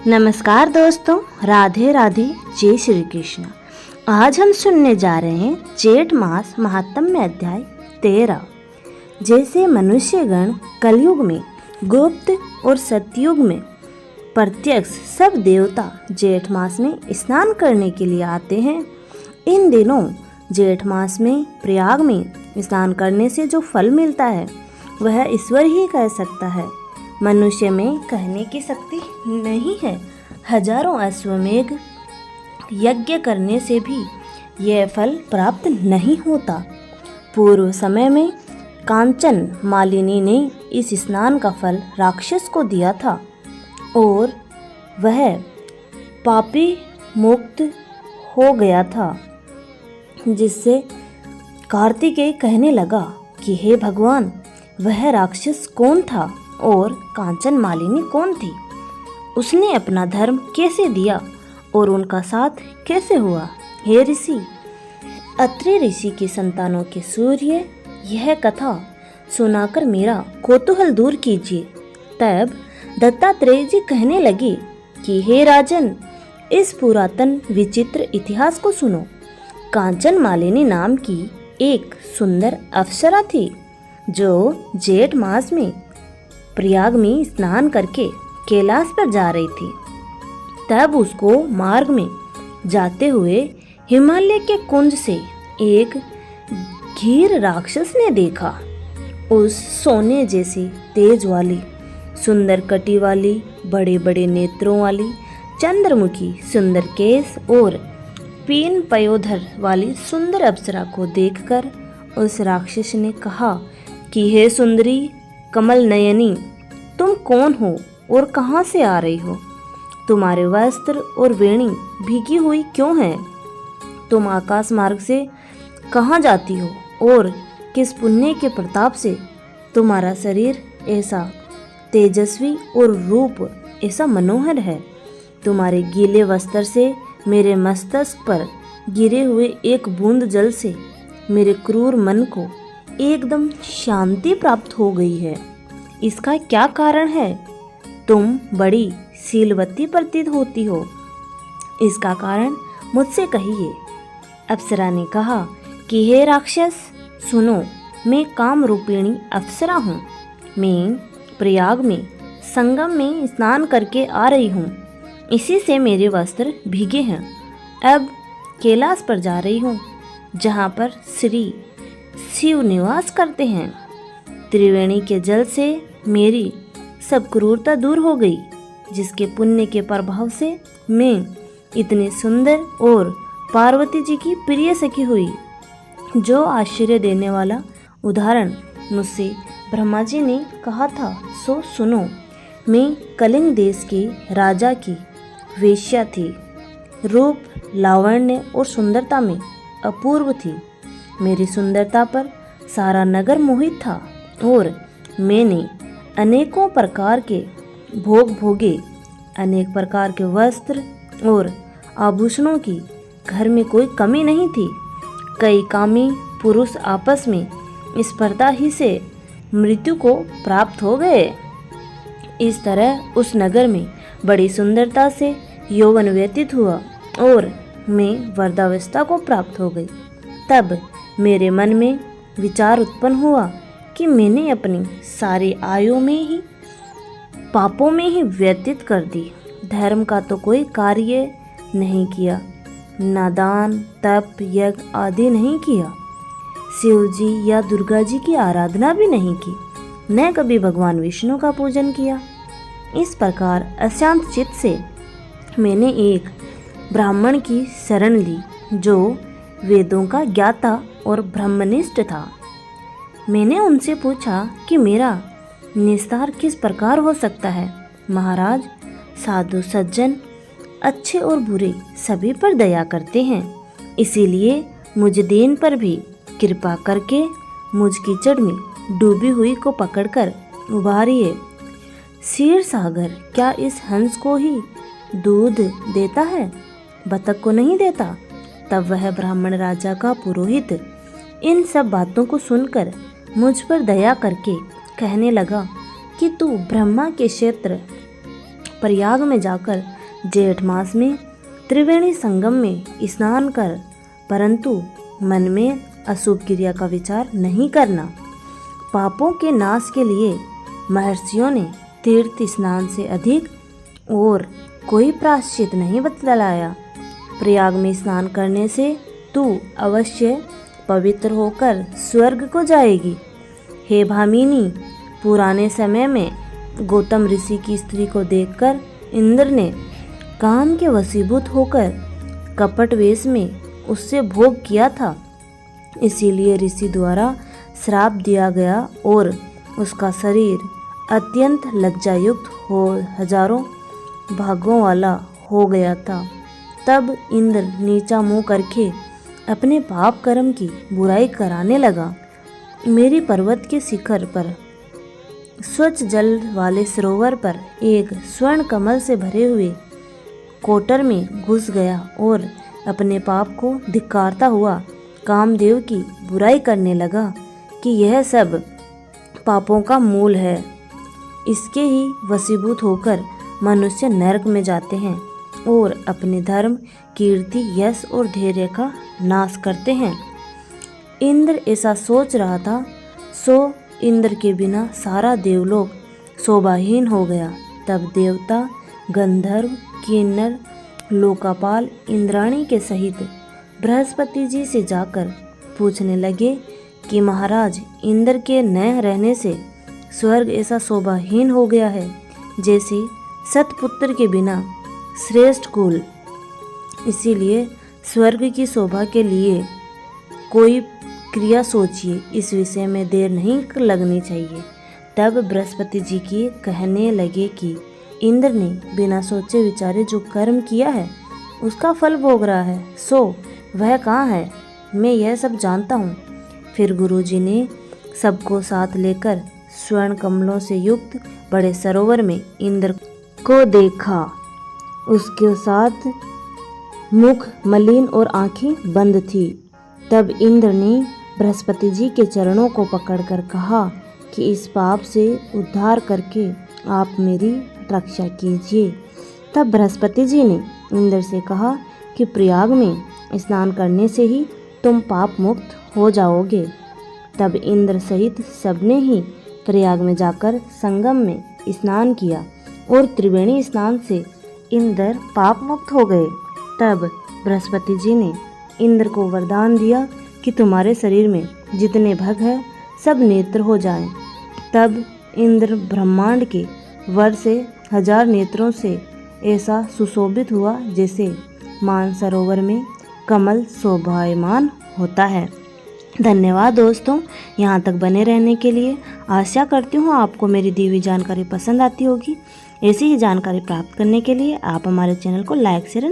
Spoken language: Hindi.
नमस्कार दोस्तों, राधे राधे, जय श्री कृष्ण। आज हम सुनने जा रहे हैं जेठ मास महात्म्य अध्याय 13। जैसे मनुष्यगण कलयुग में गुप्त और सतयुग में प्रत्यक्ष सब देवता जेठ मास में स्नान करने के लिए आते हैं। इन दिनों जेठ मास में प्रयाग में स्नान करने से जो फल मिलता है वह ईश्वर ही कह सकता है। मनुष्य में कहने की शक्ति नहीं है। हजारों अश्वमेघ यज्ञ करने से भी यह फल प्राप्त नहीं होता। पूर्व समय में कांचन मालिनी ने इस स्नान का फल राक्षस को दिया था और वह पापी मुक्त हो गया था, जिससे कार्तिकेय कहने लगा कि हे भगवान, वह राक्षस कौन था और कांचन मालिनी कौन थी? उसने अपना धर्म कैसे दिया और उनका साथ कैसे हुआ? हे ऋषि, अत्रि ऋषि की संतानों के सूर्य, यह कथा सुनाकर मेरा कौतूहल दूर कीजिए। तब दत्तात्रेय जी कहने लगे कि हे राजन, इस पुरातन विचित्र इतिहास को सुनो। कांचन मालिनी नाम की एक सुंदर अप्सरा थी जो जेठ मास में प्रयाग में स्नान करके कैलाश पर जा रही थी। तब उसको मार्ग में जाते हुए हिमालय के कुंज से एक घीर राक्षस ने देखा। उस सोने जैसी तेज वाली, सुंदर कटी वाली, बड़े बड़े नेत्रों वाली, चंद्रमुखी सुंदर केस और पीन पयोधर वाली सुंदर अप्सरा को देखकर उस राक्षस ने कहा कि हे सुंदरी कमल नयनी, तुम कौन हो और कहाँ से आ रही हो? तुम्हारे वस्त्र और वेणी भीगी हुई क्यों है? तुम आकाश मार्ग से कहाँ जाती हो और किस पुण्य के प्रताप से तुम्हारा शरीर ऐसा तेजस्वी और रूप ऐसा मनोहर है? तुम्हारे गीले वस्त्र से मेरे मस्तक पर गिरे हुए एक बूंद जल से मेरे क्रूर मन को एकदम शांति प्राप्त हो गई है। इसका क्या कारण है? तुम बड़ी शीलवती प्रतीत होती हो। इसका कारण मुझसे कहिए। अप्सरा ने कहा कि हे राक्षस, सुनो, मैं काम रूपिणी अप्सरा हूँ। मैं प्रयाग में संगम में स्नान करके आ रही हूँ। इसी से मेरे वस्त्र भीगे हैं। अब कैलाश पर जा रही हूँ, जहाँ पर श्री शिव निवास करते हैं। त्रिवेणी के जल से मेरी सब क्रूरता दूर हो गई, जिसके पुण्य के प्रभाव से मैं इतनी सुंदर और पार्वती जी की प्रिय सखी हुई। जो आश्चर्य देने वाला उदाहरण मुझसे ब्रह्मा जी ने कहा था सो सुनो। मैं कलिंग देश के राजा की वेश्या थी। रूप, लावण्य और सुंदरता में अपूर्व थी। मेरी सुंदरता पर सारा नगर मोहित था और मैंने अनेकों प्रकार के भोग भोगे। अनेक प्रकार के वस्त्र और आभूषणों की घर में कोई कमी नहीं थी। कई कामी पुरुष आपस में स्पर्धा ही से मृत्यु को प्राप्त हो गए। इस तरह उस नगर में बड़ी सुंदरता से यौवन व्यतीत हुआ और मैं वृद्धावस्था को प्राप्त हो गई। तब मेरे मन में विचार उत्पन्न हुआ कि मैंने अपनी सारी आयु में ही पापों में ही व्यतीत कर दी। धर्म का तो कोई कार्य नहीं किया, ना दान, तप, यज्ञ आदि नहीं किया। शिव जी या दुर्गा जी की आराधना भी नहीं की, न कभी भगवान विष्णु का पूजन किया। इस प्रकार अशांत चित्त से मैंने एक ब्राह्मण की शरण ली, जो वेदों का ज्ञाता और ब्रह्मनिष्ठ था। मैंने उनसे पूछा कि मेरा निस्तार किस प्रकार हो सकता है। महाराज, साधु सज्जन अच्छे और बुरे सभी पर दया करते हैं, इसीलिए मुझ दीन पर भी कृपा करके मुझ कीचड़ में डूबी हुई को पकड़कर उबारिए। क्षीर सागर क्या इस हंस को ही दूध देता है, बतख को नहीं देता? तब वह ब्राह्मण राजा का पुरोहित इन सब बातों को सुनकर मुझ पर दया करके कहने लगा कि तू ब्रह्मा के क्षेत्र प्रयाग में जाकर जेठ मास में त्रिवेणी संगम में स्नान कर, परंतु मन में अशुभ क्रिया का विचार नहीं करना। पापों के नाश के लिए महर्षियों ने तीर्थ स्नान से अधिक और कोई प्रायश्चित नहीं बतलाया। प्रयाग में स्नान करने से तू अवश्य पवित्र होकर स्वर्ग को जाएगी। हे भामिनी, पुराने समय में गौतम ऋषि की स्त्री को देखकर इंद्र ने काम के वशीभूत होकर कपट वेश में उससे भोग किया था। इसीलिए ऋषि द्वारा श्राप दिया गया और उसका शरीर अत्यंत लज्जायुक्त हो हजारों भागों वाला हो गया था। तब इंद्र नीचा मुंह करके अपने पाप कर्म की बुराई कराने लगा। मेरी पर्वत के शिखर पर स्वच्छ जल वाले सरोवर पर एक स्वर्ण कमल से भरे हुए कोटर में घुस गया और अपने पाप को धिक्कारता हुआ कामदेव की बुराई करने लगा कि यह सब पापों का मूल है। इसके ही वशीभूत होकर मनुष्य नरक में जाते हैं और अपने धर्म, कीर्ति, यश और धैर्य का नाश करते हैं। इंद्र ऐसा सोच रहा था, सो इंद्र के बिना सारा देवलोक शोभाहीन हो गया। तब देवता, गंधर्व, किन्नर, लोकापाल इंद्राणी के सहित बृहस्पति जी से जाकर पूछने लगे कि महाराज, इंद्र के न रहने से स्वर्ग ऐसा शोभाहीन हो गया है जैसे सतपुत्र के बिना श्रेष्ठ कुल। इसीलिए स्वर्ग की शोभा के लिए कोई क्रिया सोचिए, इस विषय में देर नहीं लगनी चाहिए। तब बृहस्पति जी की कहने लगे कि इंद्र ने बिना सोचे विचारे जो कर्म किया है उसका फल भोग रहा है, सो वह कहाँ है, मैं यह सब जानता हूँ। फिर गुरुजी ने सबको साथ लेकर स्वर्ण कमलों से युक्त बड़े सरोवर में इंद्र को देखा। उसके साथ मुख मलिन और आंखें बंद थी। तब इंद्र ने बृहस्पति जी के चरणों को पकड़कर कहा कि इस पाप से उद्धार करके आप मेरी रक्षा कीजिए। तब बृहस्पति जी ने इंद्र से कहा कि प्रयाग में स्नान करने से ही तुम पाप मुक्त हो जाओगे। तब इंद्र सहित सबने ही प्रयाग में जाकर संगम में स्नान किया और त्रिवेणी स्नान से इंद्र पाप मुक्त हो गए। तब बृहस्पति जी ने इंद्र को वरदान दिया कि तुम्हारे शरीर में जितने भग है सब नेत्र हो जाएं। तब इंद्र ब्रह्मांड के वर से 1000 नेत्रों से ऐसा सुशोभित हुआ जैसे मानसरोवर में कमल शोभायमान होता है। धन्यवाद दोस्तों, यहाँ तक बने रहने के लिए। आशा करती हूँ आपको मेरी दी हुई जानकारी पसंद आती होगी। ऐसी ही जानकारी प्राप्त करने के लिए आप हमारे चैनल को लाइक, शेयर